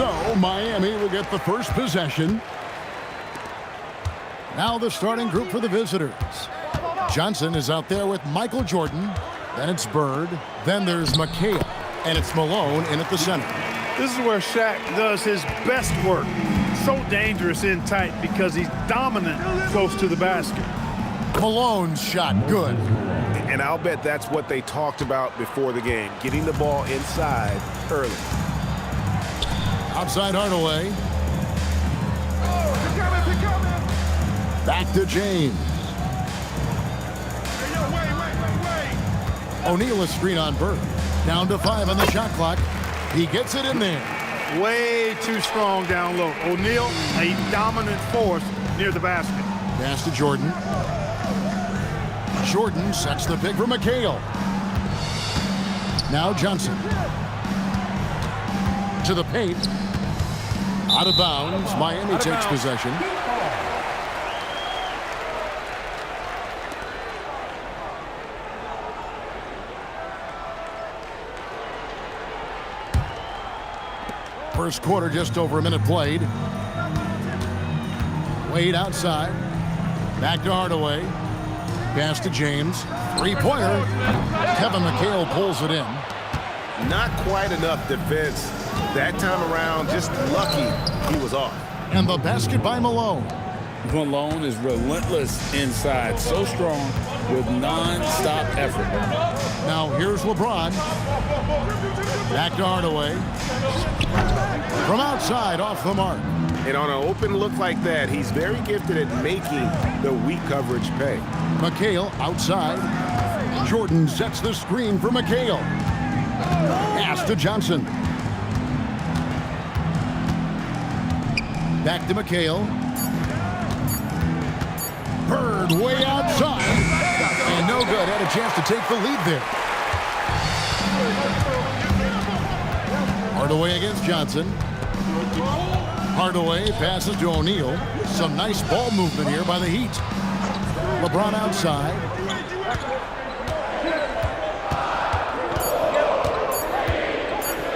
So Miami will get the first possession. Now the starting group for the visitors. Johnson is out there with Michael Jordan. Then it's Bird. Then there's McHale. And it's Malone in at the center. This is where Shaq does his best work. So dangerous in tight because he's dominant close to the basket. Malone's shot good. And I'll bet that's what they talked about before the game, getting the ball inside early. Outside Hardaway. Back to James. O'Neal a screen on Bird. Down to 5 on the shot clock. He gets it in there. Way too strong down low. O'Neal, a dominant force near the basket. Pass to Jordan. Jordan sets the pick for McHale. Now Johnson. To the paint. Out of bounds. Miami takes possession. First quarter, just over a minute played. Wade outside. Back to Hardaway. Pass to James. Three-pointer. Kevin McHale pulls it in. Not quite enough defense that time around. Just lucky he was off. And the basket by Malone. Malone is relentless inside. So strong with non-stop effort. Now here's LeBron. Back to Hardaway. From outside, off the mark. And on an open look like that, he's very gifted at making the weak coverage pay. McHale outside. Jordan sets the screen for McHale. Pass to Johnson. Back to McHale. Bird way outside. And no good. Had a chance to take the lead there. Hardaway against Johnson. Hardaway passes to O'Neal. Some nice ball movement here by the Heat. LeBron outside.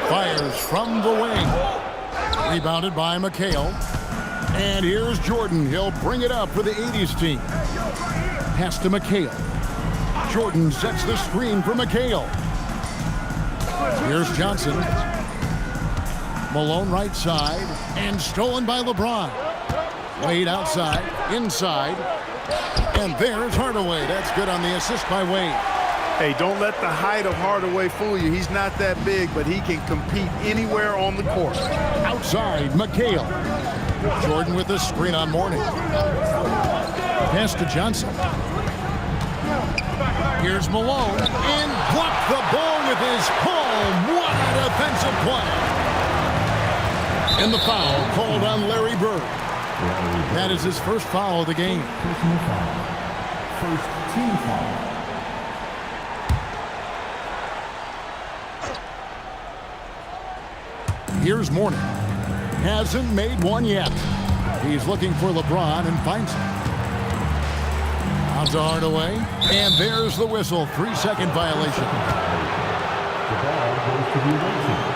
Fires from the wing. Rebounded by McHale. And here's Jordan. He'll bring it up for the 80's team. Pass to McHale. Jordan sets the screen for McHale. Here's Johnson. Malone right side. And stolen by LeBron. Wade outside. Inside. And there's Hardaway. That's good on the assist by Wade. Hey, don't let the height of Hardaway fool you. He's not that big, but he can compete anywhere on the court. Outside, McHale. Jordan with the screen on Mourning. Pass to Johnson. Here's Malone. And blocked the ball with his palm. What a defensive play. And the foul called on Larry Bird. That is his first foul of the game. First team foul. Here's Mourning. Hasn't made one yet. He's looking for LeBron and finds him. Out to Hardaway. And there's the whistle. 3-second violation. The ball goes to the Rangers.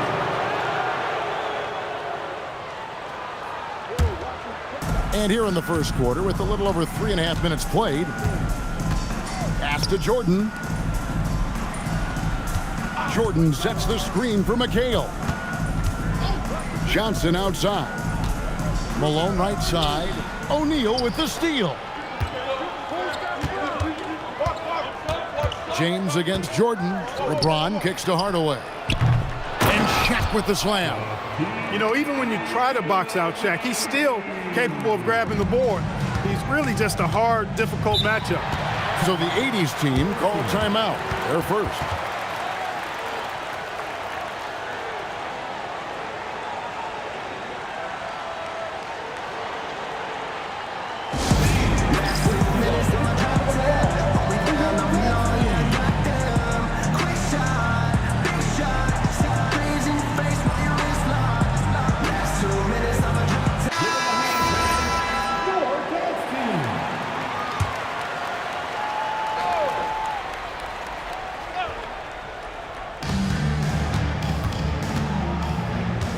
And here in the first quarter, with a little over 3.5 minutes played, pass to Jordan. Jordan sets the screen for McHale. Johnson outside. Malone right side. O'Neal with the steal. James against Jordan. LeBron kicks to Hardaway. And Shaq with the slam. You know, even when you try to box out Shaq, he's still capable of grabbing the board. He's really just a hard, difficult matchup. So the 80's team called timeout. They're first.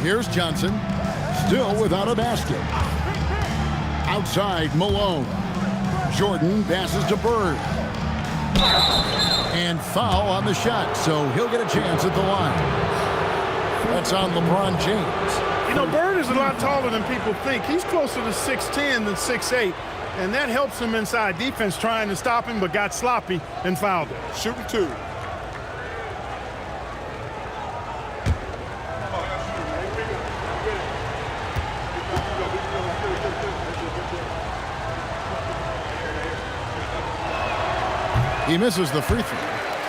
Here's Johnson. Still without a basket. Outside, Malone. Jordan passes to Bird. And foul on the shot, so he'll get a chance at the line. That's on LeBron James. You know, Bird is a lot taller than people think. He's closer to 6'10 than 6'8, and that helps him inside defense trying to stop him, but got sloppy and fouled him. Shooting 2. He misses the free throw.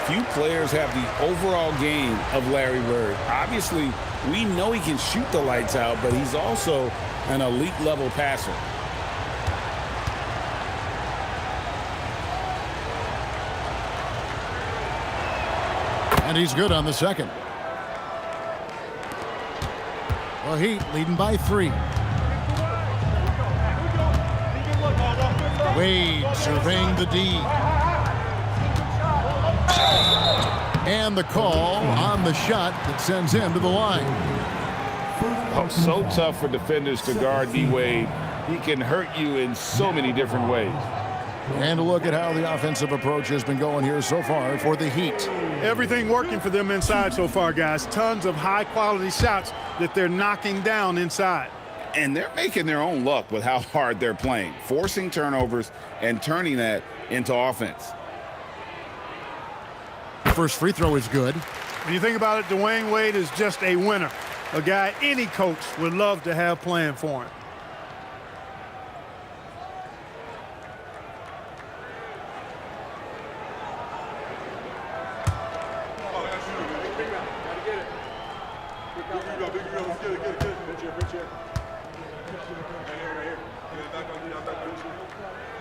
Few players have the overall game of Larry Bird. Obviously, we know he can shoot the lights out, but he's also an elite level passer. And he's good on the second. The Heat leading by 3. Wade surveying the D. And the call on the shot that sends him to the line. Oh, so tough for defenders to guard D-Wade. He can hurt you in so many different ways. And a look at how the offensive approach has been going here so far for the Heat. Everything working for them inside so far, guys. Tons of high-quality shots that they're knocking down inside. And they're making their own luck with how hard they're playing, forcing turnovers and turning that into offense. First free throw is good. When you think about it, Dwayne Wade is just a winner. A guy any coach would love to have playing for him.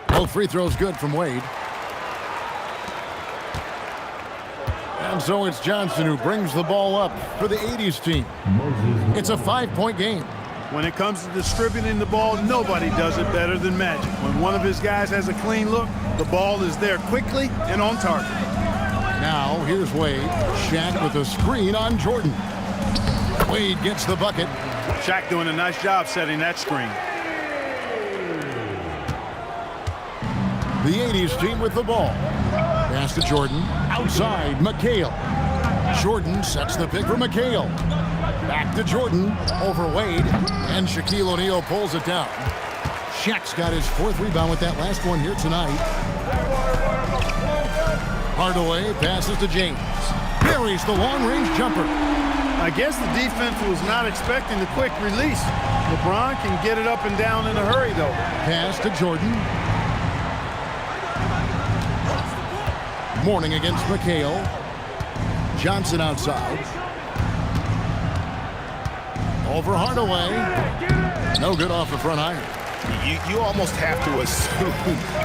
Both free throws good from Wade. And so it's Johnson who brings the ball up for the 80s team. It's a 5-point game. When it comes to distributing the ball, nobody does it better than Magic. When one of his guys has a clean look, the ball is there quickly and on target. Now here's Wade. Shaq with a screen on Jordan. Wade gets the bucket. Shaq doing a nice job setting that screen. The 80s team with the ball. Pass to Jordan. Outside, McHale. Jordan sets the pick for McHale. Back to Jordan. Over Wade. And Shaquille O'Neal pulls it down. Shaq's got his 4th rebound with that last one here tonight. Hardaway passes to James. Buries the long-range jumper. I guess the defense was not expecting the quick release. LeBron can get it up and down in a hurry, though. Pass to Jordan. Morning against McHale. Johnson outside. Over Hardaway. No good off the front iron. You almost have to assume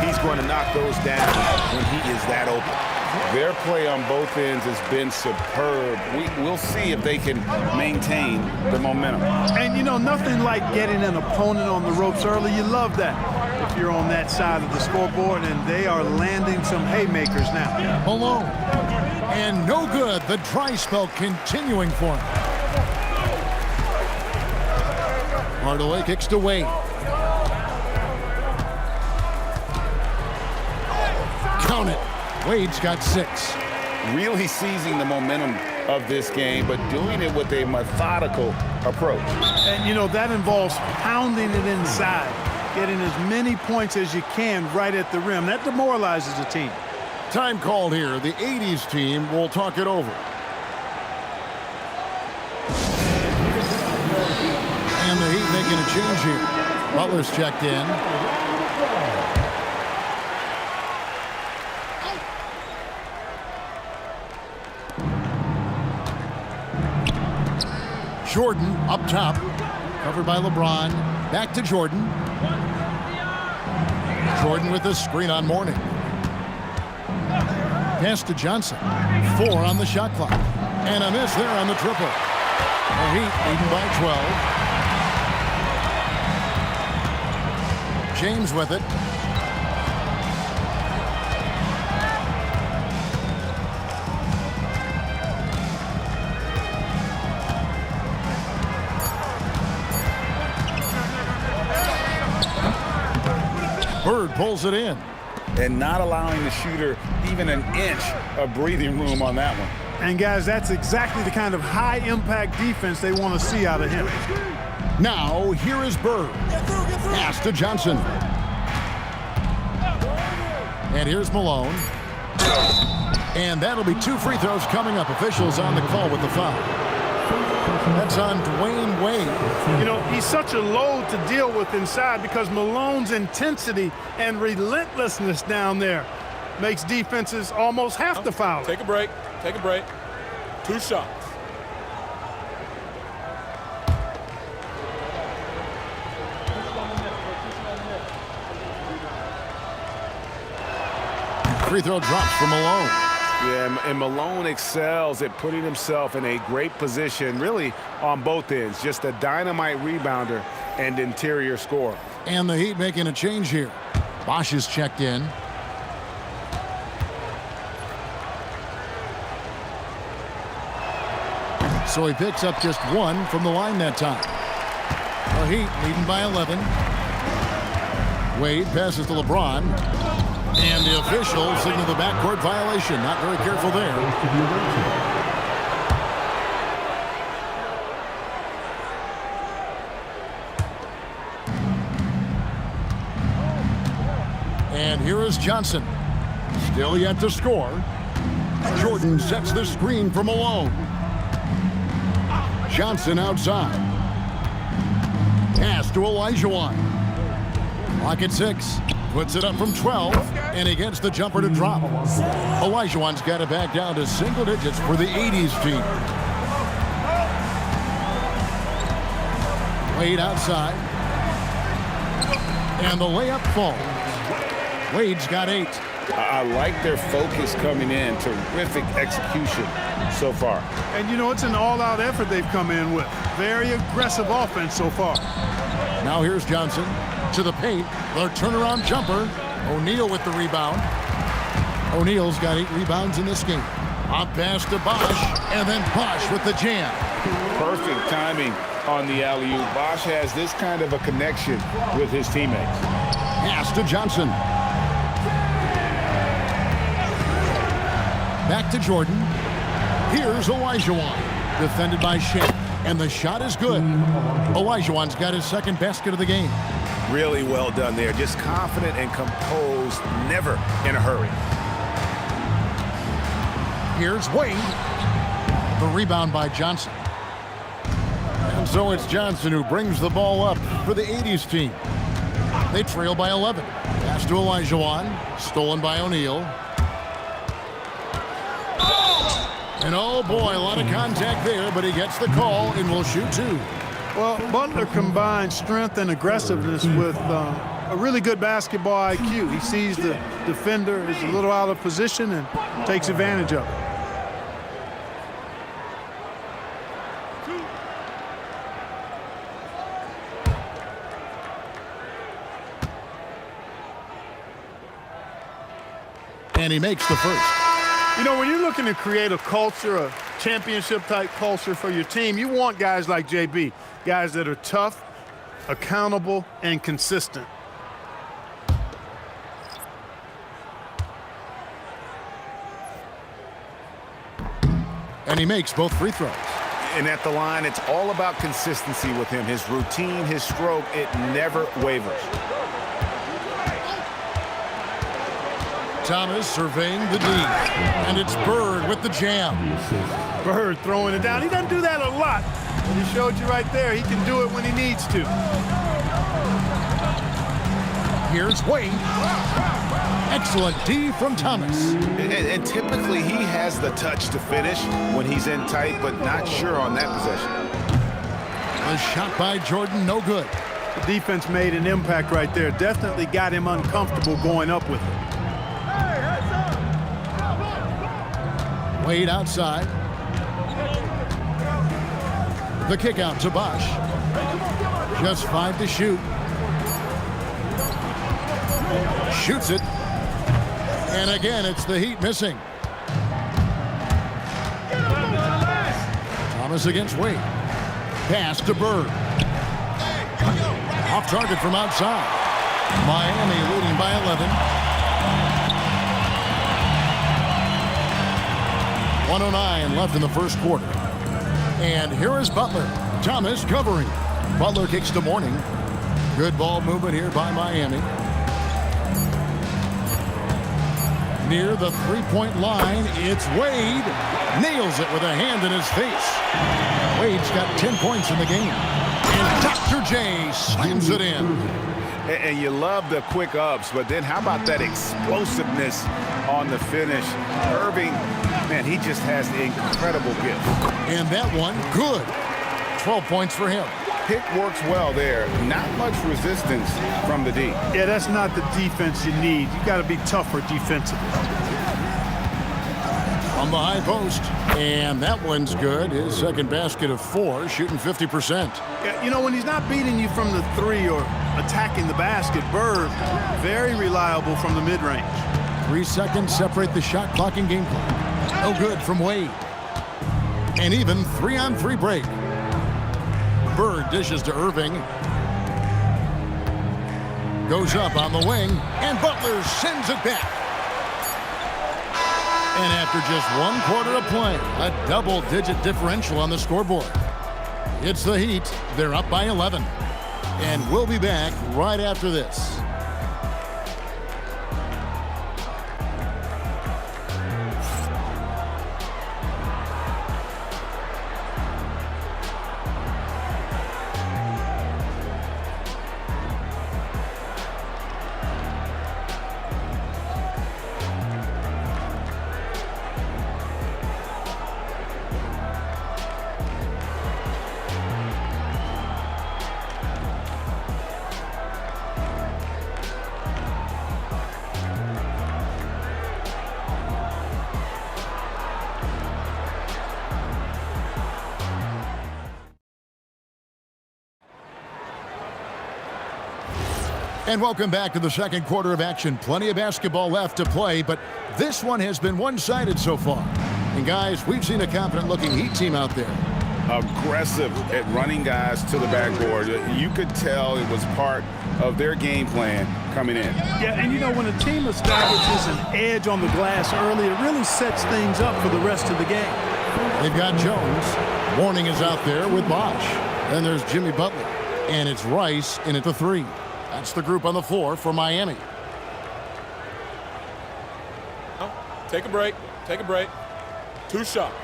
he's going to knock those down when he is that open. Their play on both ends has been superb. We'll see if they can maintain the momentum. And, you know, nothing like getting an opponent on the ropes early. You love that if you're on that side of the scoreboard, and they are landing some haymakers now. Malone. And no good. The dry spell continuing for him. Hardaway kicks to Wade. Count it. Wade's got 6. Really seizing the momentum of this game, but doing it with a methodical approach. And, you know, that involves pounding it inside, getting as many points as you can right at the rim. That demoralizes a team. Time called here. The 80s team will talk it over. And the Heat making a change here. Butler's checked in. Jordan up top, covered by LeBron. Back to Jordan. Jordan with a screen on Morning. Pass to Johnson. 4 on the shot clock. And a miss there on the triple. The Heat leading by 12. James with it. Bird pulls it in. And not allowing the shooter even an inch of breathing room on that one. And, guys, that's exactly the kind of high-impact defense they want to see out of him. Now, here is Bird. Pass to Johnson. And here's Malone. And that'll be 2 free throws coming up. Officials on the call with the foul. That's on Dwayne Wade. You know, he's such a load to deal with inside because Malone's intensity and relentlessness down there makes defenses almost have to foul. Take a break. Take a break. 2 shots. Free throw drops for Malone. Yeah, and Malone excels at putting himself in a great position, really on both ends. Just a dynamite rebounder and interior scorer. And the Heat making a change here. Bosch is checked in. So he picks up just 1 from the line that time. The Heat leading by 11. Wade passes to LeBron. And the official signal the backcourt violation. Not very careful there. And here is Johnson. Still yet to score. Jordan sets the screen for Malone. Johnson outside. Pass to Olajuwon. Clock at 6. Puts it up from 12, and he gets the jumper to drop. Olajuwon's got it back down to single digits for the 80s team. Wade outside. And the layup falls. Wade's got 8. I like their focus coming in. Terrific execution so far. And, you know, it's an all-out effort they've come in with. Very aggressive offense so far. Now here's Johnson to the paint. The turnaround jumper. O'Neal with the rebound. O'Neal's got 8 rebounds in this game. Up pass to Bosch, and then Bosch with the jam. Perfect timing on the alley-oop. Bosch has this kind of a connection with his teammates. Pass to Johnson. Back to Jordan. Here's Olajuwon. Defended by Shea. And the shot is good. Olajuwon's got his 2nd basket of the game. Really well done there. Just confident and composed, never in a hurry. Here's Wade. The rebound by Johnson. And so it's Johnson who brings the ball up for the 80s team. They trail by 11. Pass to Olajuwon. Stolen by O'Neal. And oh boy, a lot of contact there, but he gets the call and will shoot 2. Well, Butler combines strength and aggressiveness with a really good basketball IQ. He sees the defender is a little out of position and takes advantage of it. And he makes the first. You know, when you're looking to create a culture, a championship-type culture for your team, you want guys like JB, guys that are tough, accountable, and consistent. And he makes both free throws. And at the line, it's all about consistency with him. His routine, his stroke, it never wavers. Thomas surveying the D. And it's Bird with the jam. Bird throwing it down. He doesn't do that a lot. But he showed you right there. He can do it when he needs to. Here's Wade. Excellent D from Thomas. And typically he has the touch to finish when he's in tight, but not sure on that possession. A shot by Jordan, no good. The defense made an impact right there. Definitely got him uncomfortable going up with it. Wade outside. The kick out to Bosch. Just 5 to shoot. Shoots it. And again, it's the Heat missing. Thomas against Wade. Pass to Bird. Off target from outside. Miami leading by 11. 1:09 left in the first quarter. And here is Butler. Thomas covering. Butler kicks to Mourning. Good ball movement here by Miami. Near the three-point line, it's Wade. Nails it with a hand in his face. Wade's got 10 points in the game. And Dr. J slams it in. And you love the quick ups, but then how about that explosiveness on the finish? Irving, man, he just has the incredible gift. And that one, good. 12 points for him. Pick works well there. Not much resistance from the D. Yeah, that's not the defense you need. You got to be tougher defensively. From the high post. And that one's good. His second basket of 4, shooting 50%. Yeah, you know, when he's not beating you from the 3 or attacking the basket, Bird, very reliable from the mid-range. 3 seconds separate the shot clock and game clock. No good from Wade. And even 3-on-3 break. Bird dishes to Irving. Goes up on the wing, and Butler sends it back. And after just 1 quarter of play, a double-digit differential on the scoreboard. It's the Heat. They're up by 11. And we'll be back right after this. And welcome back to the second quarter of action. Plenty of basketball left to play, but this one has been one-sided so far. And guys, we've seen a confident-looking Heat team out there. Aggressive at running guys to the backboard. You could tell it was part of their game plan coming in. Yeah, and you know, when a team establishes an edge on the glass early, it really sets things up for the rest of the game. They've got Jones. Mourning is out there with Bosch. Then there's Jimmy Butler. And it's Rice in at the 3. That's the group on the floor for Miami. Take a break. Take a break. 2 shots.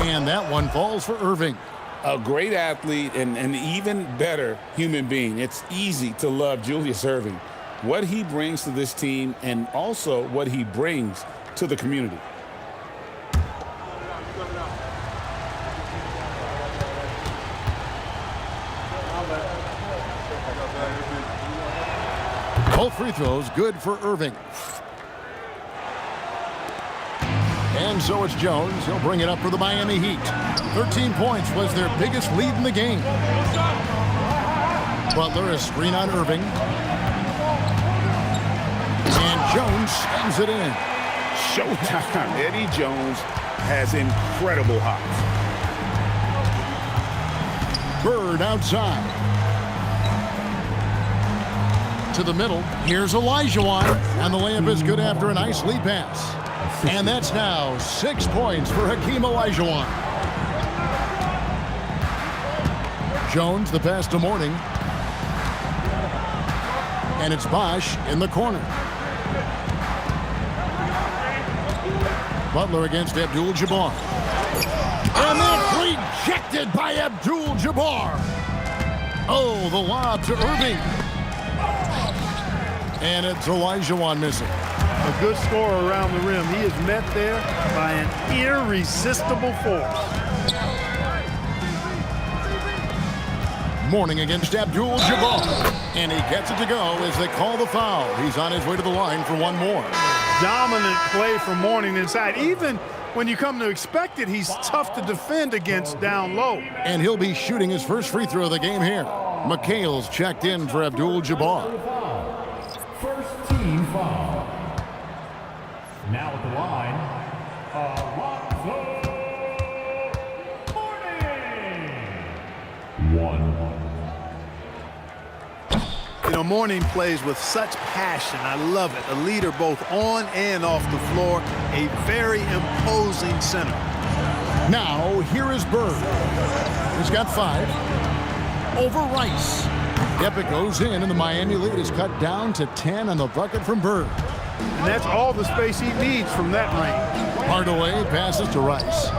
And that one falls for Irving. A great athlete and an even better human being. It's easy to love Julius Irving. What he brings to this team and also what he brings to the community. Both free throws good for Irving. And so it's Jones. He'll bring it up for the Miami Heat. 13 points was their biggest lead in the game. Butler, a screen on Irving. And Jones slams it in. Showtime. Eddie Jones has incredible hops. Bird outside. To the middle. Here's Olajuwon. And the layup is good after a nice lead pass. And that's now 6 points for Hakeem Olajuwon. Jones, the pass to Mourning. And it's Bosch in the corner. Butler against Abdul-Jabbar. And that's rejected by Abdul-Jabbar. Oh, the lob to Irving. And it's Olajuwon missing. A good scorer around the rim. He is met there by an irresistible force. Mourning against Abdul-Jabbar. And he gets it to go as they call the foul. He's on his way to the line for one more. Dominant play for Mourning inside. Even when you come to expect it, he's tough to defend against down low. And he'll be shooting his first free throw of the game here. McHale's checked in for Abdul-Jabbar. First team foul. Now at the line, Alonzo Mourning. 1. You know, Mourning plays with such passion. I love it. A leader both on and off the floor. A very imposing center. Now, here is Bird. He's got 5. Over Rice. Epic goes in, and the Miami lead is cut down to 10 on the bucket from Bird. And that's all the space he needs from that range. Hardaway passes to Rice.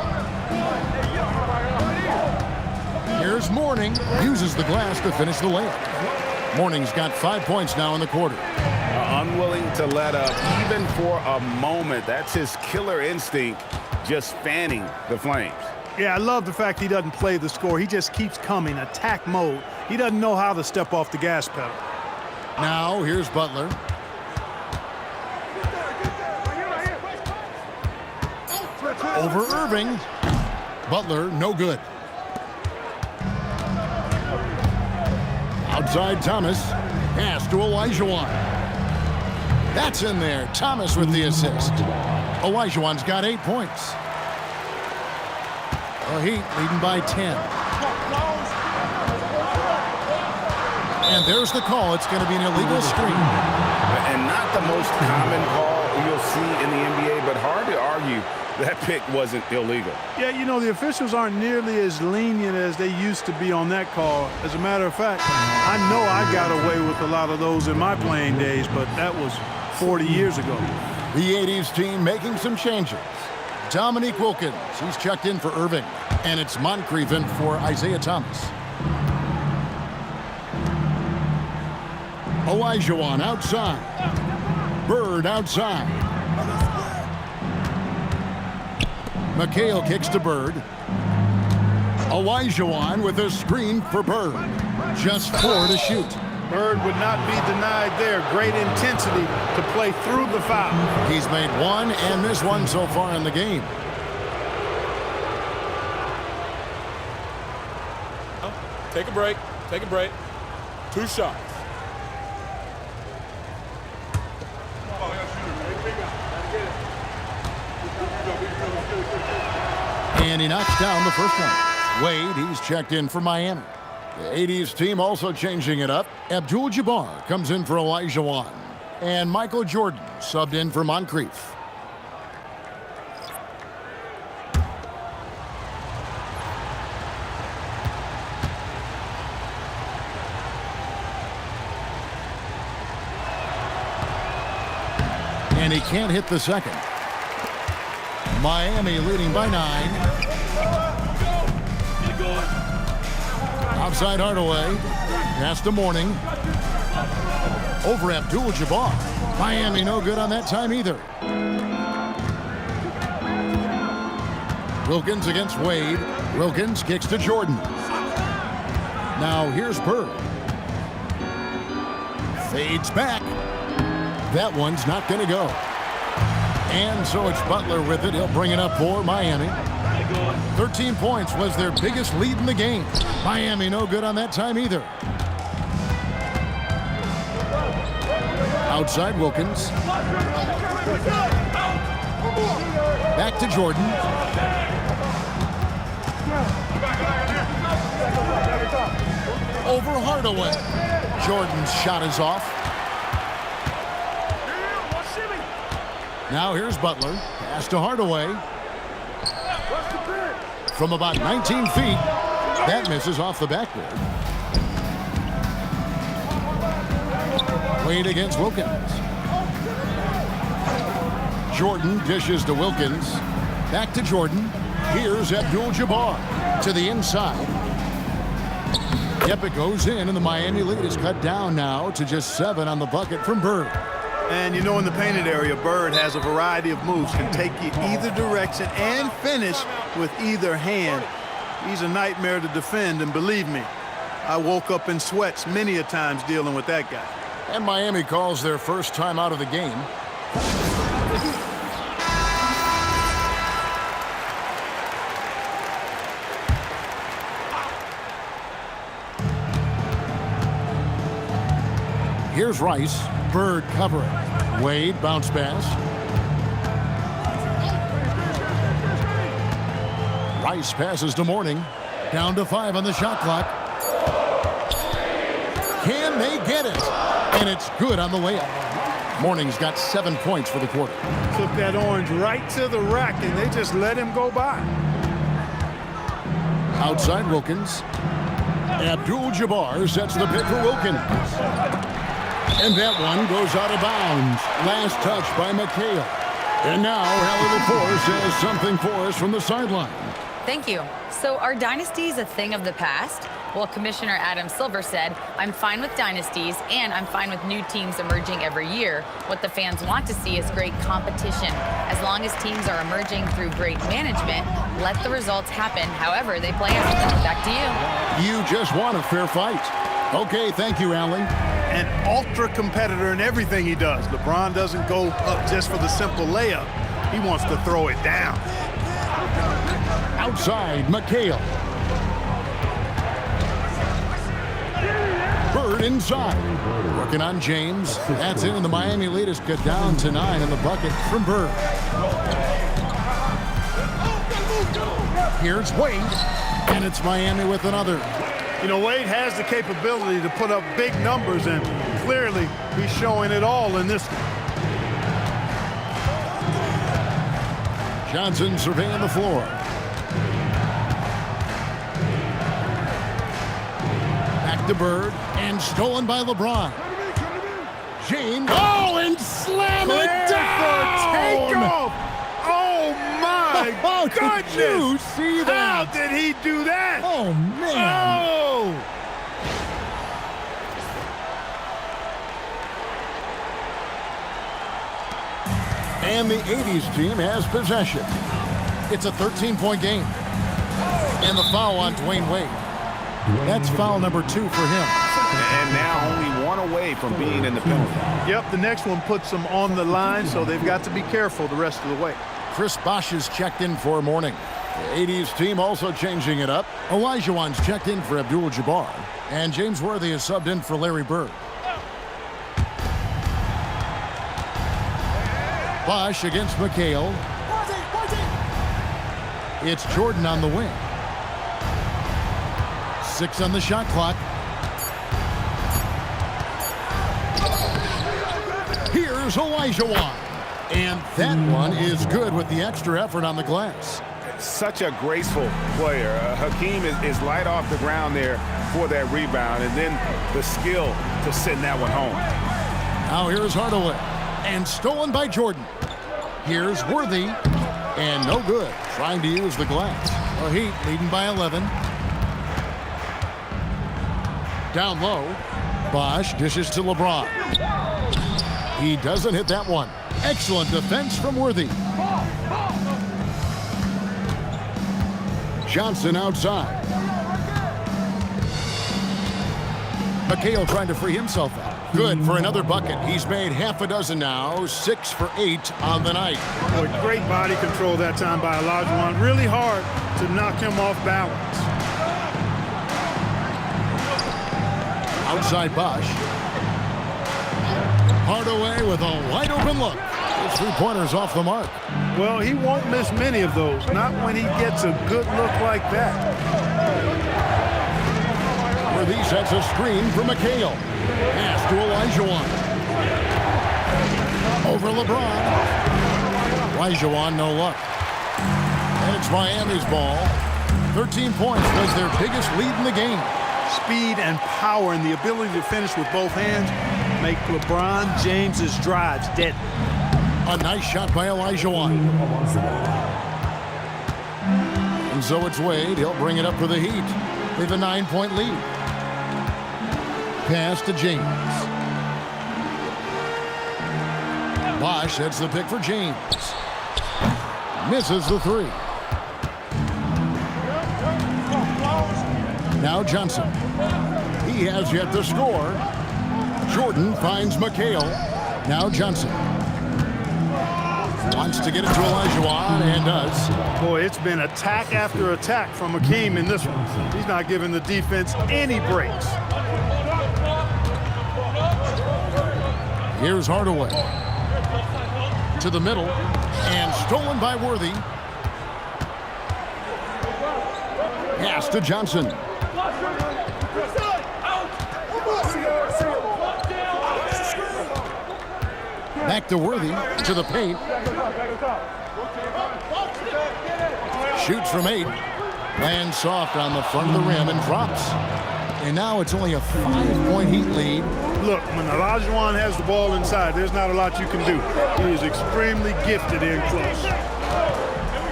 Here's Mourning. Uses the glass to finish the layup. Mourning's got 5 points now in the quarter. Unwilling to let up even for a moment. That's his killer instinct, just fanning the flames. Yeah, I love the fact he doesn't play the score. He just keeps coming, attack mode. He doesn't know how to step off the gas pedal. Now, here's Butler. Over Irving. Butler, no good. Outside Thomas. Pass to Olajuwon. That's in there. Thomas with the assist. Olajuwon's got 8 points. The Heat leading by 10. And there's the call. It's going to be an illegal screen. And not the most common call you'll see in the NBA, but hard to argue that pick wasn't illegal. Yeah, you know, the officials aren't nearly as lenient as they used to be on that call. As a matter of fact, I know I got away with a lot of those in my playing days, but that was 40 years ago. The 80s team making some changes. Dominique Wilkins, he's checked in for Irving. And it's Moncrief in for Isaiah Thomas. Olajuwon outside. Bird outside. McHale kicks to Bird. Olajuwon with a screen for Bird. Just 4 to shoot. Bird would not be denied there. Great intensity to play through the foul. He's made 1 and missed 1 so far in the game. Take a break. Take a break. 2 shots. And he knocks down the first one. Wade, he's checked in for Miami. The 80s team also changing it up. Abdul-Jabbar comes in for Olajuwon. And Michael Jordan subbed in for Moncrief. And he can't hit the second. Miami leading by 9. Outside Hardaway. Pass to Mourning. Over Abdul-Jabbar. Miami no good on that time either. Wilkins against Wade. Wilkins kicks to Jordan. Now here's Bird. Fades back. That one's not going to go. And so it's Butler with it. He'll bring it up for Miami. 13 points was their biggest lead in the game. Miami no good on that time either. Outside Wilkins. Back to Jordan. Over Hardaway. Jordan's shot is off. Now here's Butler. Pass to Hardaway. From about 19 feet. That misses off the backboard. Wade against Wilkins. Jordan dishes to Wilkins. Back to Jordan. Here's Abdul-Jabbar to the inside. Yep, it goes in, and the Miami lead is cut down now to just 7 on the bucket from Bird. And you know, in the painted area, Bird has a variety of moves, can take you either direction and finish with either hand. He's a nightmare to defend, and believe me, I woke up in sweats many a times dealing with that guy. And Miami calls their first time out of the game. Here's Rice. Bird covering. Wade bounce pass. Rice passes to Mourning. Down to 5 on the shot clock. Can they get it? And it's good on the layup. Mourning's got 7 points for the quarter. Took that orange right to the rack, and they just let him go by. Outside Wilkins. Abdul-Jabbar sets the pick for Wilkins. And that one goes out of bounds. Last touch by McHale. And now Hallie LaForce has something for us from the sideline. Thank you. So are dynasties a thing of the past? Well, Commissioner Adam Silver said, I'm fine with dynasties and I'm fine with new teams emerging every year. What the fans want to see is great competition. As long as teams are emerging through great management, let the results happen however they play out. Back to you. You just want a fair fight. Okay, thank you, Allie. An ultra competitor in everything he does. LeBron doesn't go up just for the simple layup. He wants to throw it down. Outside, McHale. Bird inside. Working on James. That's in, and the Miami lead is cut down to 9 in the bucket from Bird. Here's Wade, and it's Miami with another. You know, Wade has the capability to put up big numbers, and clearly he's showing it all in this one. Johnson surveying the floor. Back to Bird, and stolen by LeBron. James. Oh, and slam it down! Takeoff! Oh, my Oh, goodness! did you see that? How did he do that? Oh, man. Oh! And the 80s team has possession. It's a 13-point game. And the foul on Dwayne Wade. That's foul number 2 for him. And now only one away from being in the penalty. Yep, the next one puts them on the line, so they've got to be careful the rest of the way. Chris Bosh is checked in for Mourning. The 80s team also changing it up. Olajuwon's checked in for Abdul-Jabbar. And James Worthy is subbed in for Larry Bird. Bosh against McHale. It's Jordan on the wing. 6 on the shot clock. Here's Olajuwon. And that one is good with the extra effort on the glass. Such a graceful player. Hakeem is light off the ground there for that rebound, and then the skill to send that one home. Now here's Hardaway. And stolen by Jordan. Here's Worthy. And no good. Trying to use the glass. The Heat leading by 11. Down low. Bosh dishes to LeBron. He doesn't hit that one. Excellent defense from Worthy. Johnson outside. McHale trying to free himself up. Good for another bucket. He's made half a dozen now. 6 for 8 on the night. Boy, great body control that time by Olajuwon. Really hard to knock him off balance. Outside Bosh. Hardaway with a wide open look. His 3-pointers off the mark. Well, he won't miss many of those. Not when he gets a good look like that. Worthy sets a screen for McHale. Pass to Olajuwon. Over LeBron. Olajuwon, no luck. And it's Miami's ball. 13 points was their biggest lead in the game. Speed and power and the ability to finish with both hands make LeBron James's drives deadly. A nice shot by Olajuwon. And so it's Wade. He'll bring it up for the Heat. They have a 9-point lead. Pass to James. Bosh sets the pick for James. Misses the 3. Now Johnson. He has yet to score. Jordan finds McHale. Now Johnson. Wants to get it to Olajuwon and does. Boy, it's been attack after attack from Hakeem in this one. He's not giving the defense any breaks. Here's Hardaway. To the middle. And stolen by Worthy. Pass to Johnson. Back to Worthy, to the paint. Shoots from 8. Lands soft on the front of the rim and drops. And now it's only a 5-point Heat lead. Look, when Olajuwon has the ball inside, there's not a lot you can do. He is extremely gifted in close.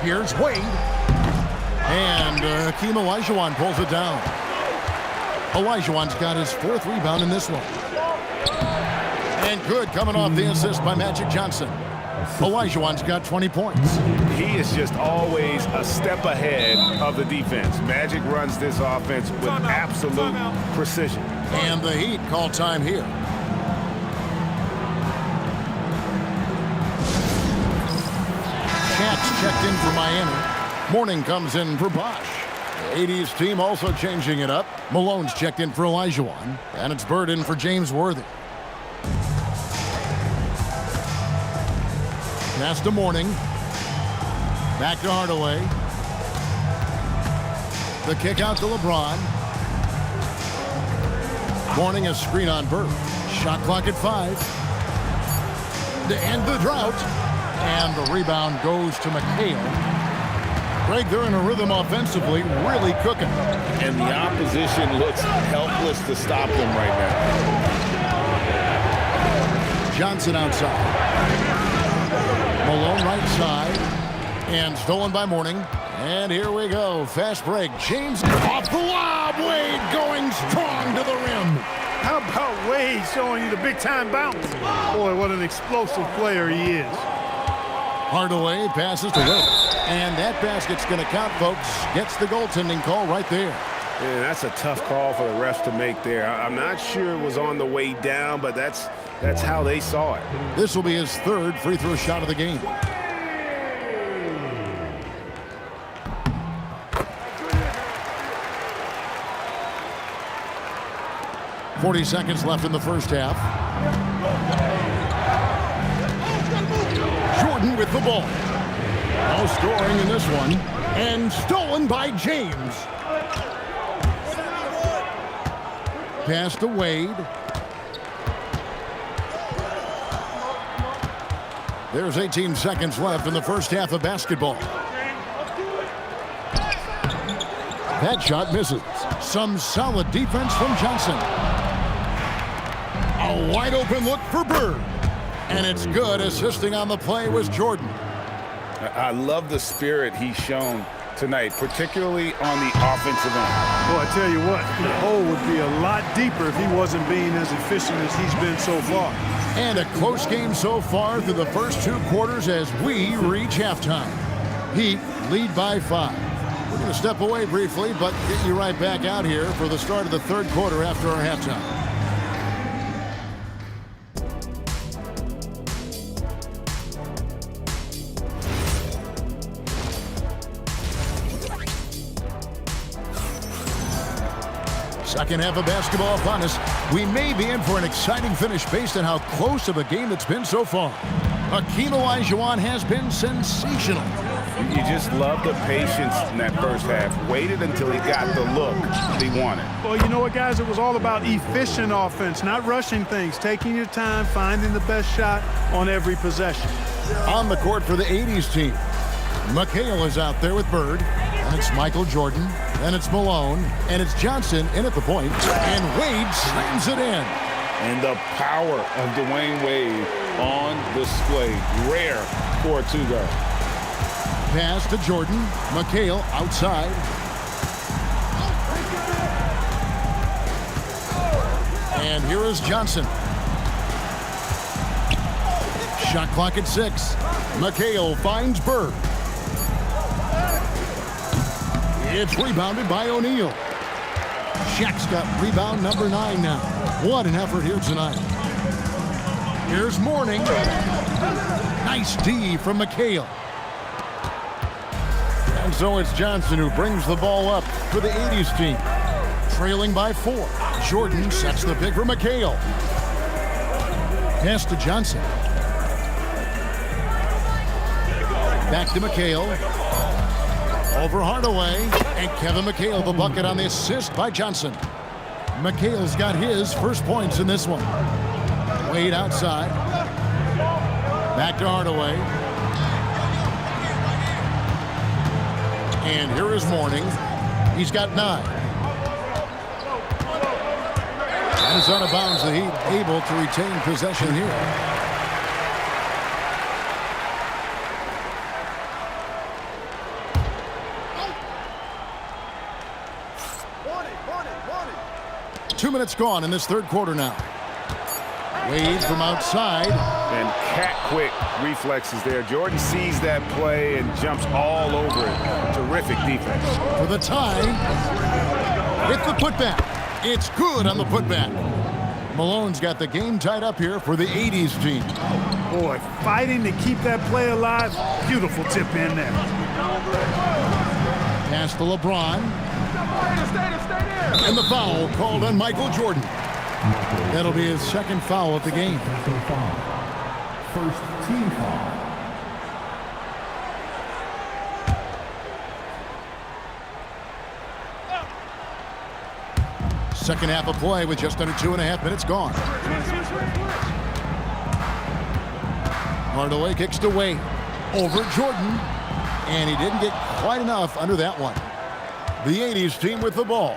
Here's Wade. And Hakeem Olajuwon pulls it down. Olajuwon's got his 4th rebound in this one. And good coming off the assist by Magic Johnson. Olajuwon's got 20 points. He is just always a step ahead of the defense. Magic runs this offense with absolute precision. And the Heat call time here. Shaq's checked in for Miami. Mourning comes in for Bosch. The 80s team also changing it up. Malone's checked in for Olajuwon. And it's Bird in for James Worthy. Pass to Mourning. Back to Hardaway. The kick out to LeBron. Mourning a screen on Bird. Shot clock at 5. To end the drought. And the rebound goes to McHale. Greg, they're in a rhythm offensively, really cooking. And the opposition looks helpless to stop them right now. Johnson outside. Malone right side. And stolen by Mourning. And here we go. Fast break. James off the lob. Wade going strong to the rim. How about Wade showing you the big-time bounce? Boy, what an explosive player he is. Hardaway passes to Wade. And that basket's going to count, folks. Gets the goaltending call right there. Yeah, that's a tough call for the refs to make there. I'm not sure it was on the way down, but that's how they saw it. This will be his 3rd free throw shot of the game. .40 seconds left in the first half. Jordan with the ball. No scoring in this one. And stolen by James. Pass to Wade. There's 18 seconds left in the first half of basketball. That shot misses. Some solid defense from Johnson. A wide open look for Bird. And it's good. Assisting on the play was Jordan. I love the spirit he's shown tonight, particularly on the offensive end. Boy, I tell you what, the hole would be a lot deeper if he wasn't being as efficient as he's been so far. And a close game so far through the first 2 quarters as we reach halftime. Heat lead by 5. We're going to step away briefly, but get you right back out here for the start of the 3rd quarter after our halftime. Second half of basketball upon us. We may be in for an exciting finish based on how close of a game it's been so far. Hakeem Olajuwon has been sensational. You just love the patience in that first half. Waited until he got the look he wanted. Well, you know what, guys? It was all about efficient offense, not rushing things, taking your time, finding the best shot on every possession. On the court for the 80s team, McHale is out there with Bird. And it's Michael Jordan. And it's Malone. And it's Johnson in at the point. And Wade slams it in. And the power of Dwayne Wade on display. Rare for a 2-guard. Pass to Jordan. McHale outside. And here is Johnson. Shot clock at 6. McHale finds Bird. It's rebounded by O'Neal. Shaq's got rebound number 9 now. What an effort here tonight. Here's Mourning. Nice D from McHale. And so it's Johnson who brings the ball up for the 80s team. Trailing by 4. Jordan sets the pick for McHale. Pass to Johnson. Back to McHale. Over Hardaway, and Kevin McHale the bucket on the assist by Johnson. McHale's got his first points in this one. Wade outside. Back to Hardaway. And here is Mourning. He's got 9. And it's out of bounds. The Heat able to retain possession here. Two minutes gone in this third quarter now. Wade from outside. And cat-quick reflexes there. Jordan sees that play and jumps all over it. Terrific defense. For the tie. With the putback. It's good on the putback. Malone's got the game tied up here for the 80s team. Boy, fighting to keep that play alive. Beautiful tip in there. Pass to LeBron. And the foul called on Michael Jordan. That'll be his second foul of the game. First team foul. Second half of play with just under 2.5 minutes gone. Hardaway kicks to Wade. Over Jordan. And he didn't get quite enough under that one. The 80s team with the ball.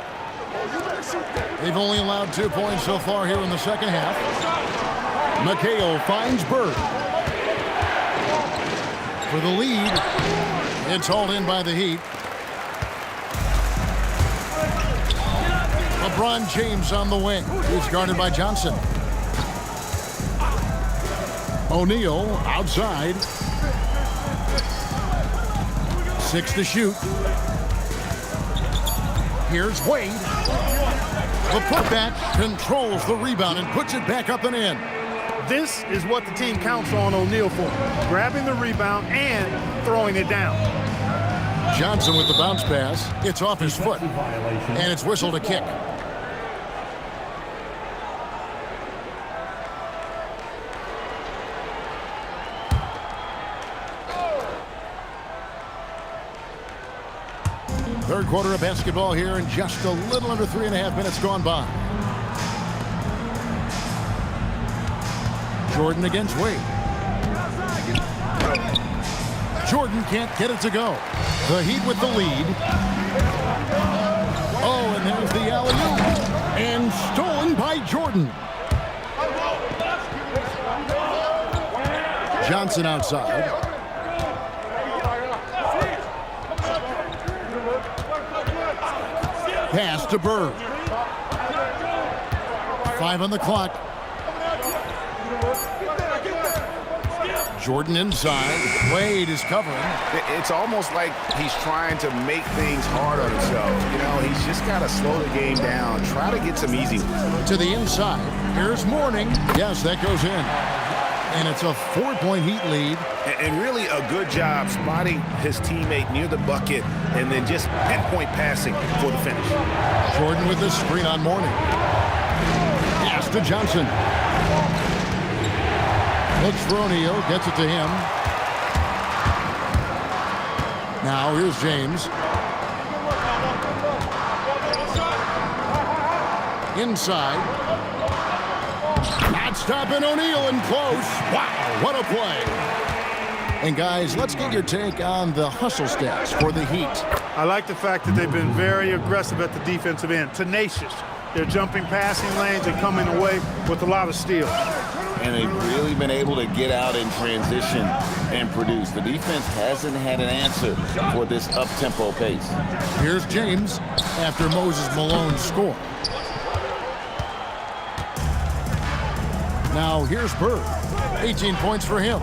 They've only allowed 2 points so far here in the second half. McHale finds Bird. For the lead. It's hauled in by the Heat. LeBron James on the wing. He's guarded by Johnson. O'Neal outside. 6 to shoot. Here's Wade. The putback controls the rebound and puts it back up and in. This is what the team counts on O'Neal for. Grabbing the rebound and throwing it down. Johnson with the bounce pass. It's off his foot. And it's whistled a kick. Third quarter of basketball here and just a little under 3.5 minutes gone by. Jordan against Wade. Jordan can't get it to go. The Heat with the lead. Oh, and there's the alley-oop. And stolen by Jordan. Johnson outside. Pass to Bird. 5 on the clock. Jordan inside. Wade is covering. It's almost like he's trying to make things hard on himself. You know, he's just got to slow the game down. Try to get some easy ones. To the inside. Here's Mourning. Yes, that goes in. And it's a 4-point Heat lead. And really a good job spotting his teammate near the bucket and then just pinpoint passing for the finish. Jordan with the screen on Mourning. Pass to Johnson. Looks for O'Neal, gets it to him. Now here's James. Inside. Not stopping O'Neal and close. Wow, what a play. And guys, let's get your take on the hustle stats for the Heat. I like the fact that they've been very aggressive at the defensive end. Tenacious. They're jumping passing lanes and coming away with a lot of steals. And they've really been able to get out in transition and produce. The defense hasn't had an answer for this up-tempo pace. Here's James after Moses Malone score. Now here's Bird. 18 points for him.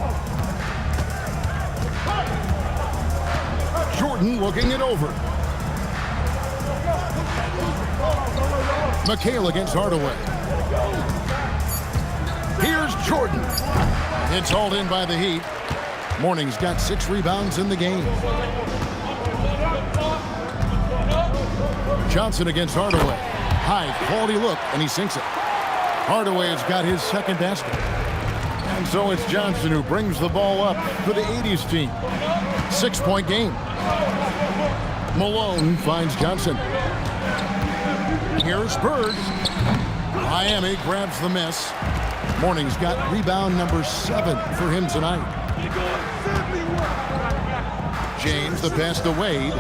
Jordan looking it over. McHale against Hardaway. Here's Jordan. It's hauled in by the Heat. Mourning's got 6 rebounds in the game. Johnson against Hardaway. High quality look, and he sinks it. Hardaway has got his second basket. And so it's Johnson who brings the ball up for the 80s team. 6-point game. Malone finds Johnson. Here's Bird. Miami grabs the miss. Mourning's got rebound number 7 for him tonight. James, the pass to Wade.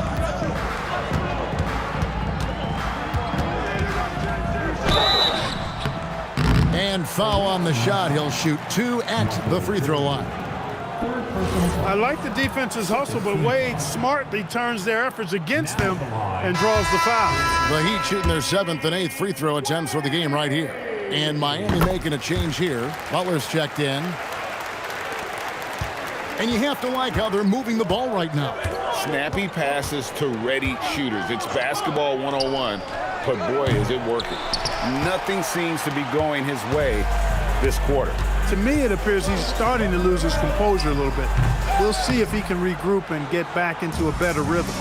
And foul on the shot. He'll shoot 2 at the free throw line. I like the defense's hustle, but Wade smartly turns their efforts against them and draws the foul. The Heat shooting their 7th and 8th free throw attempts for the game right here. And Miami making a change here. Butler's checked in. And you have to like how they're moving the ball right now. Snappy passes to ready shooters. It's basketball 101, but boy, is it working. Nothing seems to be going his way this quarter. To me, it appears he's starting to lose his composure a little bit. We'll see if he can regroup and get back into a better rhythm.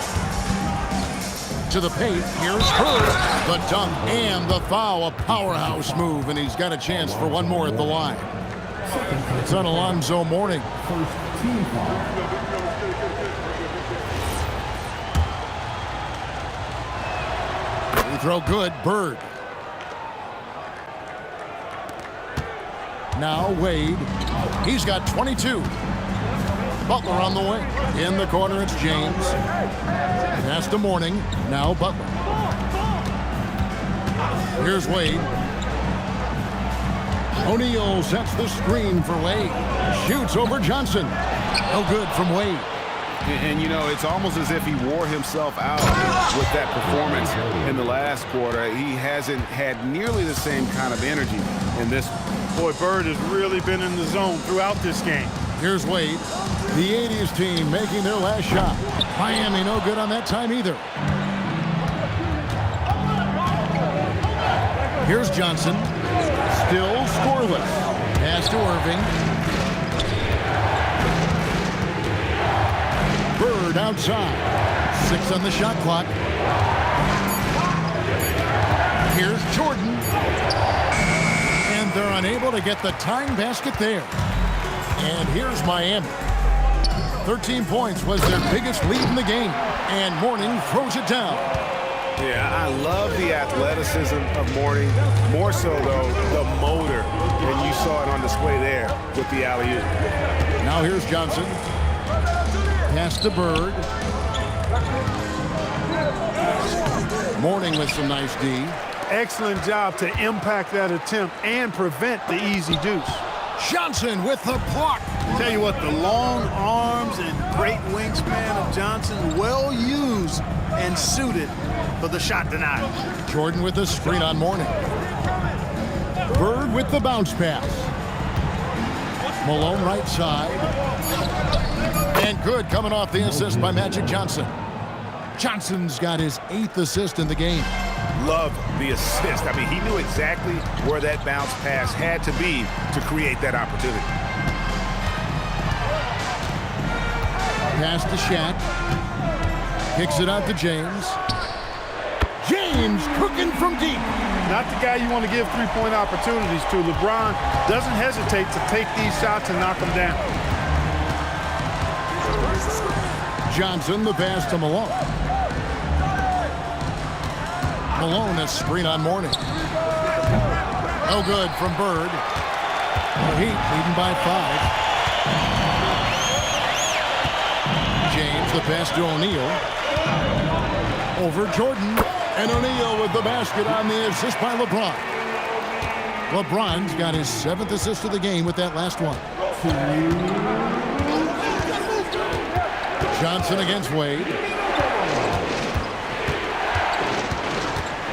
To the paint, here's Bird. The dunk and the foul, a powerhouse move, and he's got a chance for one more at the line. It's on Alonzo Mourning. First team foul. Free throw good, Bird. Now Wade. He's got 22. Butler on the wing. In the corner, it's James. Pass to Mourning. Now Butler. Here's Wade. O'Neal sets the screen for Wade. Shoots over Johnson. No good from Wade. And, you know, it's almost as if he wore himself out with that performance in the last quarter. He hasn't had nearly the same kind of energy in this. Boy, Bird has really been in the zone throughout this game. Here's Wade. The 80s team making their last shot. Miami no good on that time either. Here's Johnson. Still scoreless. Pass to Irving. Bird outside. 6 on the shot clock. Here's Jordan. And they're unable to get the tying basket there. And here's Miami. 13 points was their biggest lead in the game. And Mourning throws it down. Yeah, I love the athleticism of Mourning. More so, though, the motor. And you saw it on display there with the alley-oop. Now here's Johnson. Pass to Bird. Mourning with some nice D. Excellent job to impact that attempt and prevent the easy deuce. Johnson with the block. Tell you what, the long arms and great wingspan of Johnson, well used and suited for the shot denial. Jordan with the screen on Mourning. Bird with the bounce pass. Malone right side. And good coming off the assist by Magic Johnson. Johnson's got his 8th assist in the game. Love the assist. I mean, he knew exactly where that bounce pass had to be to create that opportunity. Pass to Shaq. Kicks it out to James. James cooking from deep. Not the guy you want to give three-point opportunities to. LeBron doesn't hesitate to take these shots and knock them down. Johnson, the pass to Malone. Malone, a screen on Mourning. No good from Bird. The Heat leading by 5. James, the pass to O'Neal. Over Jordan. And O'Neal with the basket on the assist by LeBron. LeBron's got his 7th assist of the game with that last one. Johnson against Wade.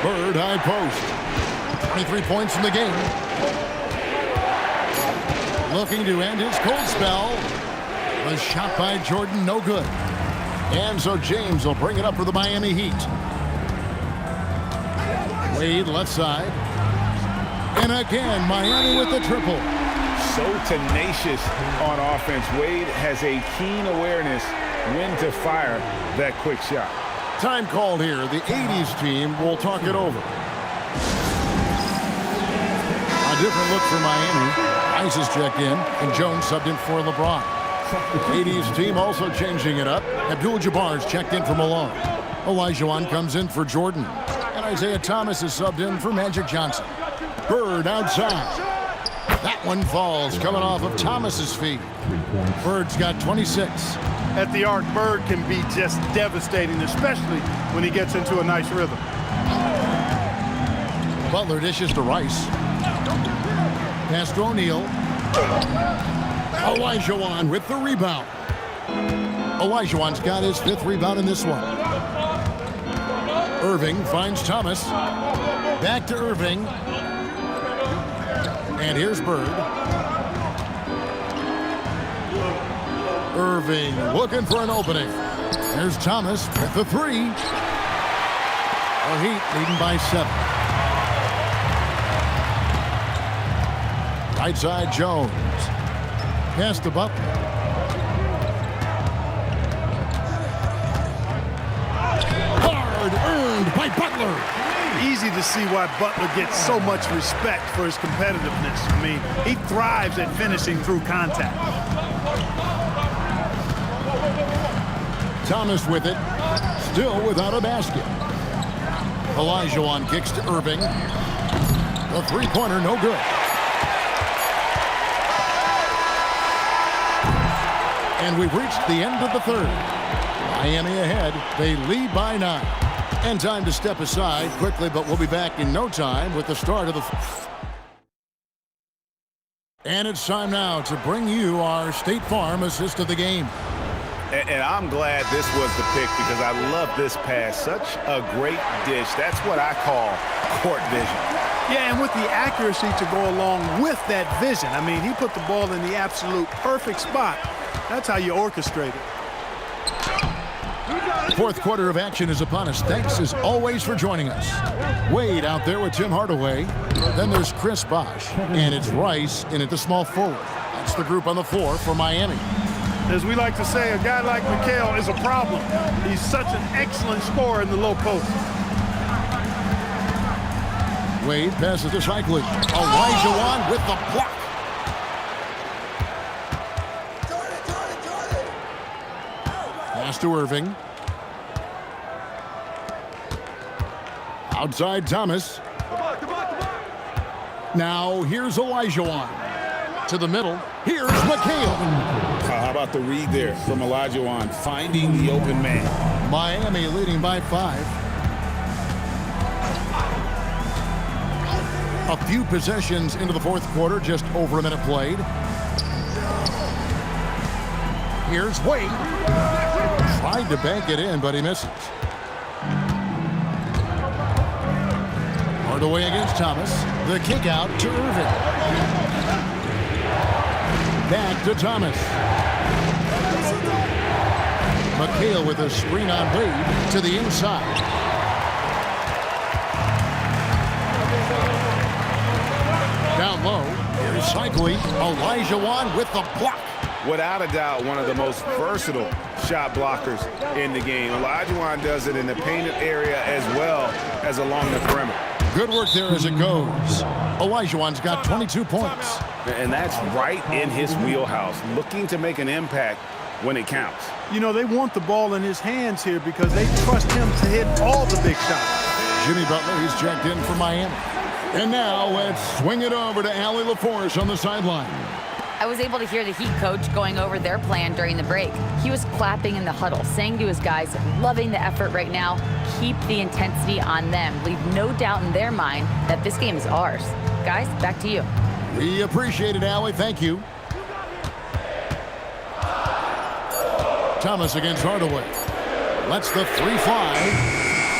Bird, high post. 23 points in the game. Looking to end his cold spell. A shot by Jordan, no good. And so James will bring it up for the Miami Heat. Wade left side. And again, Miami with the triple. So tenacious on offense. Wade has a keen awareness when to fire that quick shot. Time called here. The 80s team will talk it over. A different look for Miami. Ice is checked in, and Jones subbed in for LeBron. 80s team also changing it up. Abdul-Jabbar's checked in for Malone. Olajuwon comes in for Jordan. And Isaiah Thomas is subbed in for Magic Johnson. Bird outside. That one falls coming off of Thomas's feet. Bird's got 26. At the arc, Bird can be just devastating, especially when he gets into a nice rhythm. Butler dishes to Rice. Pass to O'Neal. Olajuwon with the rebound. Olajuwon's got his 5th rebound in this one. Irving finds Thomas. Back to Irving. And here's Bird. Irving looking for an opening. There's Thomas with the 3. The Heat leading by 7. Right side, Jones. Pass to Butler. Hard earned by Butler. Easy to see why Butler gets so much respect for his competitiveness. I mean, he thrives at finishing through contact. Thomas with it, still without a basket. Olajuwon kicks to Irving. The 3-pointer, no good. And we've reached the end of the 3rd. Miami ahead. They lead by 9. And time to step aside quickly, but we'll be back in no time with the start of the 4th. And it's time now to bring you our State Farm assist of the game. And I'm glad this was the pick because I love this pass. Such a great dish. That's what I call court vision. Yeah, and with the accuracy to go along with that vision. I mean, he put the ball in the absolute perfect spot. That's how you orchestrate it. 4th quarter of action is upon us. Thanks as always for joining us. Wade out there with Tim Hardaway. Then there's Chris Bosh. And it's Rice in at the small forward. That's the group on the floor for Miami. As we like to say, a guy like McHale is a problem. He's such an excellent scorer in the low post. Wade passes to Cycling. Olajuwon with the block. Pass to Irving. Outside Thomas. Now here's Olajuwon. To the middle. Here's McHale. How about the read there from Olajuwon, finding the open man. Miami leading by 5. A few possessions into the 4th quarter, just over a minute played. Here's Wade. Tried to bank it in, but he misses. Hardaway against Thomas. The kick out to Irving. Back to Thomas. McHale with a screen on Wade to the inside. Down low, here's Cycling. Olajuwon with the block. Without a doubt, one of the most versatile shot blockers in the game. Olajuwon does it in the painted area as well as along the perimeter. Good work there as it goes. Olajuwon's got 22 points. And that's right in his wheelhouse, looking to make an impact when it counts. You know, they want the ball in his hands here because they trust him to hit all the big shots. Jimmy Butler, he's checked in for Miami. And now let's swing it over to Allie LaForce on the sideline. I was able to hear the Heat coach going over their plan during the break. He was clapping in the huddle, saying to his guys, loving the effort right now, keep the intensity on them. Leave no doubt in their mind that this game is ours. Guys, back to you. We appreciate it, Allie. Thank you. Thomas against Hardaway. Lets the 3 fly.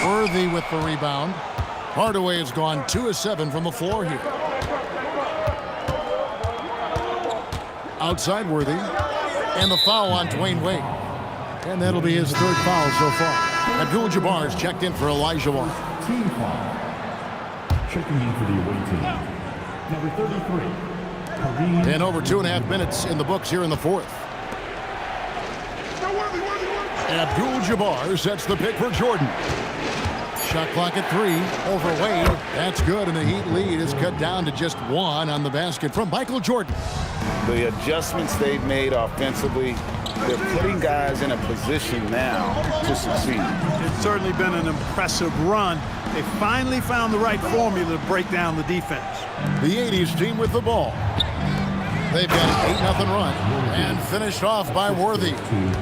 Worthy with the rebound. Hardaway has gone 2 of 7 from the floor here. Outside Worthy. And the foul on Dwayne Wade. And that'll be his 3rd foul so far. Abdul-Jabbar is checked in for Olajuwon. Team foul. Checking in for the away team. Number 33. Kareem. And over 2.5 minutes in the books here in the 4th. Abdul-Jabbar sets the pick for Jordan. Shot clock at 3 over Wade. That's good, and the Heat lead is cut down to just 1 on the basket from Michael Jordan. The adjustments they've made offensively They're putting guys in a position now to succeed. It's certainly been an impressive run. They finally found the right formula to break down the defense. The 80s team with the ball. They've got an 8-0 run and finished off by Worthy.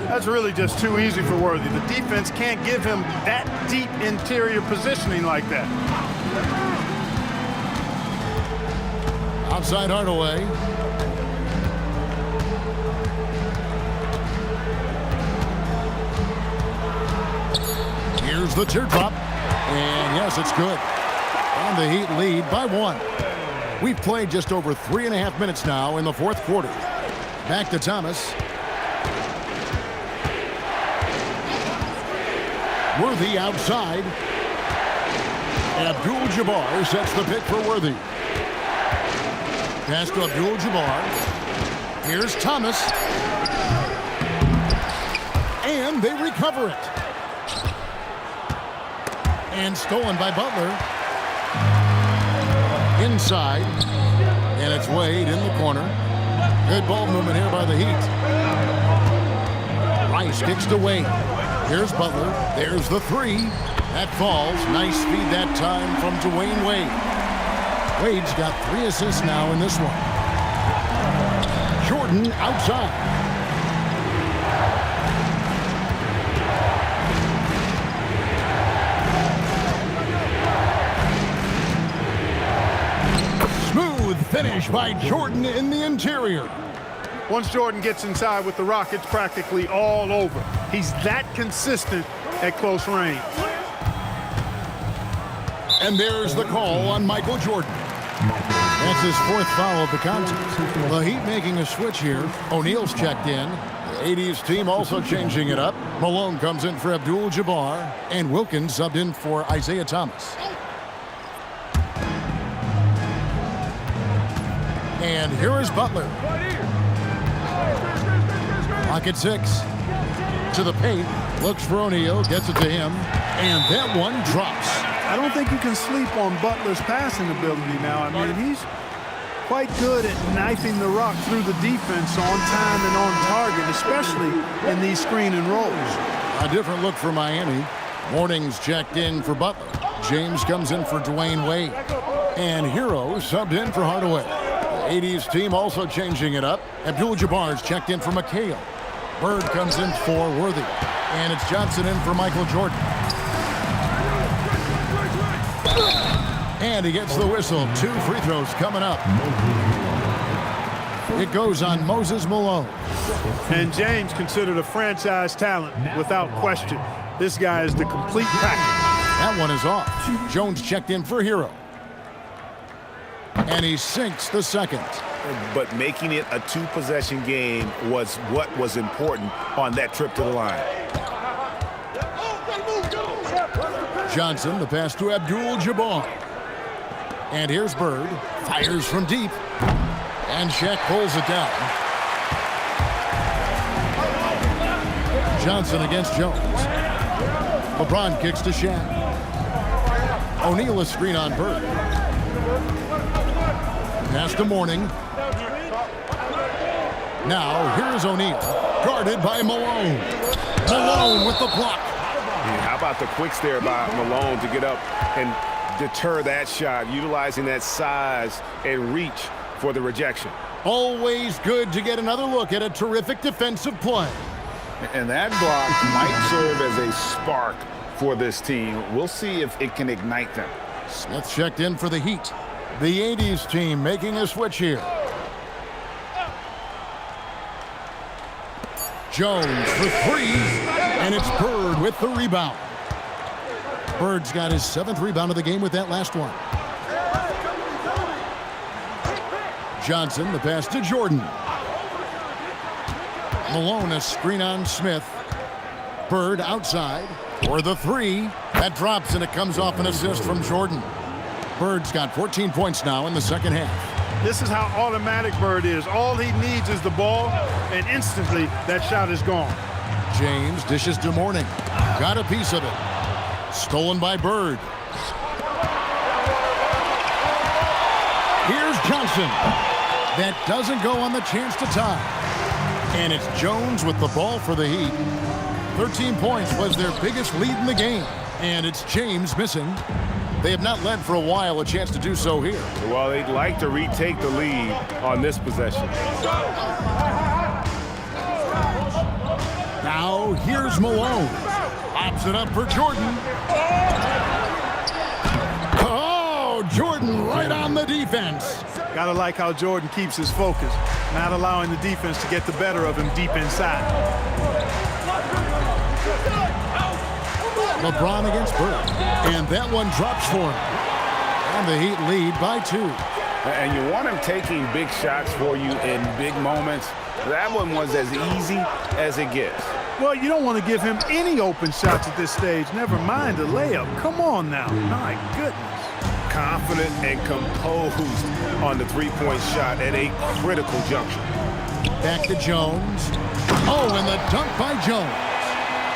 That's really just too easy for Worthy. The defense can't give him that deep interior positioning like that. Outside Hardaway. Here's the teardrop. And yes, it's good. And the Heat lead by 1. We've played just over 3.5 minutes now in the fourth quarter. Back to Thomas. Worthy outside. Abdul-Jabbar sets the pick for Worthy. Pass to Abdul-Jabbar. Here's Thomas. And they recover it. And stolen by Butler. Inside, and it's Wade in the corner. Good ball movement here by the Heat. Rice kicks to Wade. Here's Butler. There's the 3. That falls. Nice feed that time from Dwayne Wade. Wade's got 3 assists now in this one. Jordan outside. Finish by Jordan in the interior. Once Jordan gets inside with the Rock, it's practically all over. He's that consistent at close range. And there's the call on Michael Jordan. That's his 4th foul of the contest. The Heat making a switch here. O'Neal's checked in. The 80s team also changing it up. Malone comes in for Abdul-Jabbar, and Wilkins subbed in for Isaiah Thomas. And here is Butler. Clock at 6. To the paint. Looks for O'Neal. Gets it to him. And that one drops. I don't think you can sleep on Butler's passing ability now. I mean, he's quite good at knifing the Rock through the defense on time and on target, especially in these screen and rolls. A different look for Miami. Morning's checked in for Butler. James comes in for Dwayne Wade. And Hero subbed in for Hardaway. 80s team also changing it up. Abdul-Jabbar's checked in for McHale. Bird comes in for Worthy. And it's Johnson in for Michael Jordan. And he gets the whistle. 2 free throws coming up. It goes on Moses Malone. And James considered a franchise talent without question. This guy is the complete package. That one is off. Jones checked in for Hero. And he sinks the second. But making it a 2-possession game was what was important on that trip to the line. Johnson, the pass to Abdul-Jabbar. And here's Bird. Fires from deep. And Shaq pulls it down. Johnson against Jones. LeBron kicks to Shaq. O'Neal a screen on Bird. Pass to Morning. Now, here's O'Neal. Guarded by Malone. Malone with the block. Yeah, how about the quicks there by Malone to get up and deter that shot, utilizing that size and reach for the rejection. Always good to get another look at a terrific defensive play. And that block might serve as a spark for this team. We'll see if it can ignite them. Smith checked in for the Heat. The 80s team making a switch here. Jones for 3, and it's Bird with the rebound. Bird's got his 7th rebound of the game with that last one. Johnson, the pass to Jordan. Malone, a screen on Smith. Bird outside for the 3. That drops, and it comes off an assist from Jordan. Bird's got 14 points now in the second half. This is how automatic Bird is. All he needs is the ball, and instantly that shot is gone. James dishes to Morning. Got a piece of it. Stolen by Bird. Here's Johnson. That doesn't go on the chance to tie. And it's Jones with the ball for the Heat. 13 points was their biggest lead in the game. And it's James missing. They have not led for a while, a chance to do so here. Well, they'd like to retake the lead on this possession. Now here's Malone. Pops it up for Jordan. Oh, Jordan right on the defense. Gotta like how Jordan keeps his focus, not allowing the defense to get the better of him deep inside. LeBron against Bird. And that one drops for him. And the Heat lead by 2. And you want him taking big shots for you in big moments. That one was as easy as it gets. Well, you don't want to give him any open shots at this stage. Never mind a layup. Come on now. My goodness. Confident and composed on the three-point shot at a critical juncture. Back to Jones. Oh, and the dunk by Jones.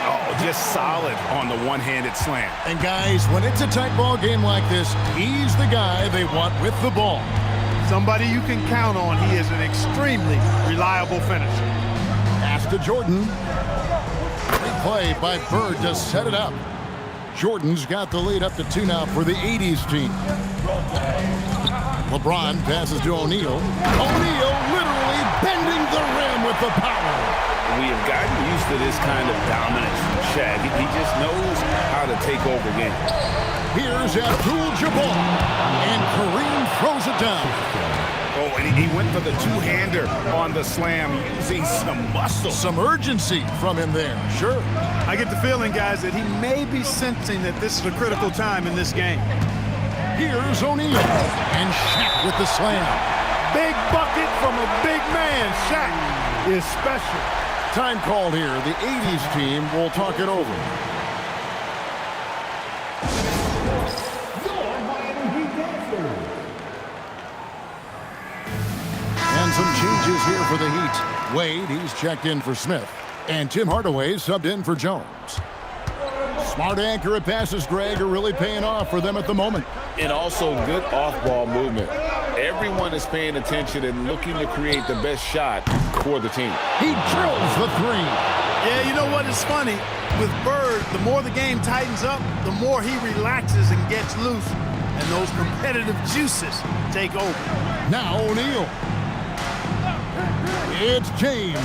Oh, just solid on the one-handed slam. And guys, when it's a tight ball game like this, he's the guy they want with the ball. Somebody you can count on. He is an extremely reliable finisher. Pass to Jordan. Great play by Bird to set it up. Jordan's got the lead up to 2 now for the 80s team. LeBron passes to O'Neal. O'Neal literally bending the rim with the power. We have gotten used to this kind of dominance from Shaq. He just knows how to take over games. Here's Abdul-Jabbar. And Kareem throws it down. Oh, and he went for the two-hander on the slam, using some muscle. Some urgency from him there, sure. I get the feeling, guys, that he may be sensing that this is a critical time in this game. Here's O'Neal. And Shaq with the slam. Big bucket from a big man. Shaq is special. Time called here. The 80s team will talk it over. And some changes here for the Heat. Wade, he's checked in for Smith. And Tim Hardaway subbed in for Jones. Smart accurate passes, Greg, are really paying off for them at the moment. And also good off-ball movement. Everyone is paying attention and looking to create the best shot for the team. He drills the 3. Yeah, you know what is funny? With Bird, the more the game tightens up, the more he relaxes and gets loose. And those competitive juices take over. Now O'Neal. It's James.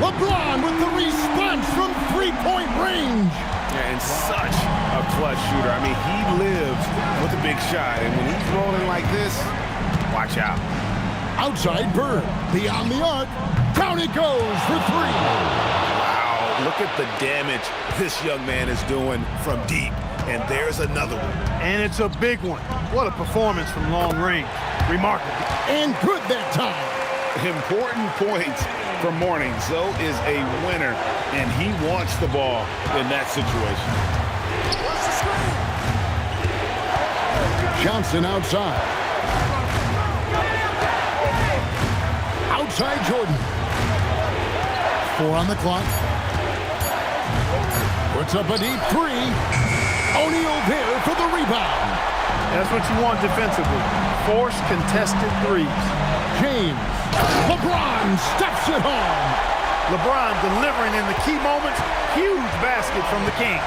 LeBron with the response from three-point range. Yeah, and such a clutch shooter. I mean, he lives with a big shot. And when he's rolling like this, watch out. Outside Bird. Beyond the arc. Down it goes for 3. Wow, look at the damage this young man is doing from deep. And there's another one. And it's a big one. What a performance from long range. Remarkable. And good that time. Important points for Mourning. Zoe is a winner, and he wants the ball in that situation. Johnson outside. Outside Jordan. 4 on the clock. Puts up a deep 3. O'Neal there for the rebound. That's what you want defensively. Force contested threes. James. LeBron steps it home. LeBron delivering in the key moments. Huge basket from the King.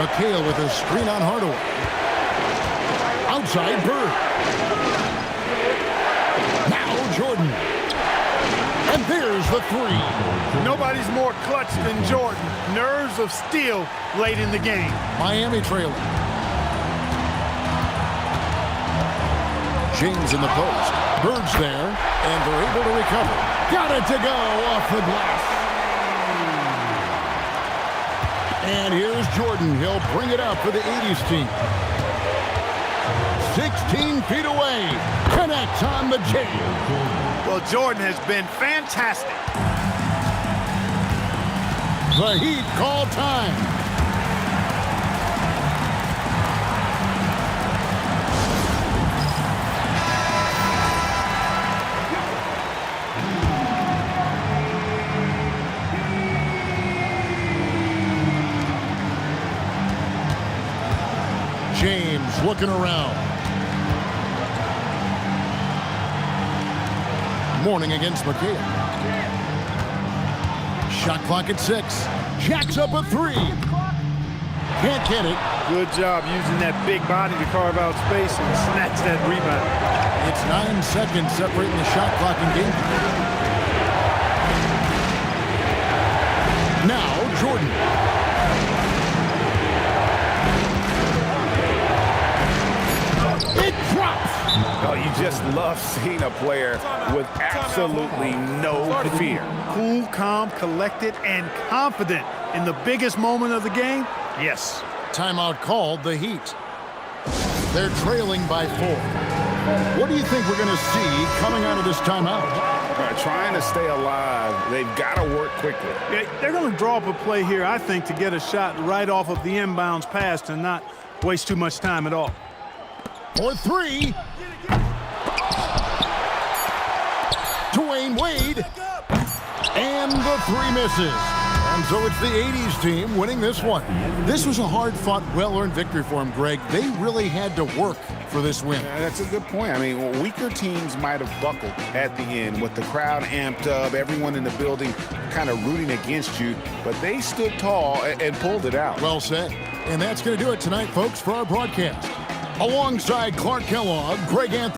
McHale with a screen on Hardaway. Outside Bird. Now Jordan. And there's the 3. Nobody's more clutch than Jordan. Nerves of steel late in the game. Miami trailing. James in the post. Bird's there, and they're able to recover. Got it to go off the glass. And here's Jordan. He'll bring it up for the 80s team. 16 feet away. Connects on the J. Well, Jordan has been fantastic. The Heat call time. James looking around. morning against McHale. Shot clock at 6. Jacks up a 3. Can't get it. Good job using that big body to carve out space and snatch that rebound. It's 9 seconds separating the shot clock and game time. Now Jordan. It drops. Oh, you just love seeing a player with absolutely no fear. Cool, calm, collected, and confident in the biggest moment of the game. Yes. Timeout called, the Heat. They're trailing by 4. What do you think we're going to see coming out of this timeout? Trying to stay alive, they've got to work quickly. Yeah, they're going to draw up a play here, I think, to get a shot right off of the inbounds pass and not waste too much time at all. For 3. Dwayne Wade. And the 3 misses. And so it's the 80s team winning this one. This was a hard-fought, well-earned victory for them, Greg. They really had to work for this win. That's a good point. I mean, weaker teams might have buckled at the end with the crowd amped up, everyone in the building kind of rooting against you, but they stood tall and pulled it out. Well said. And that's going to do it tonight, folks, for our broadcast. Alongside Clark Kellogg, Greg Anthony.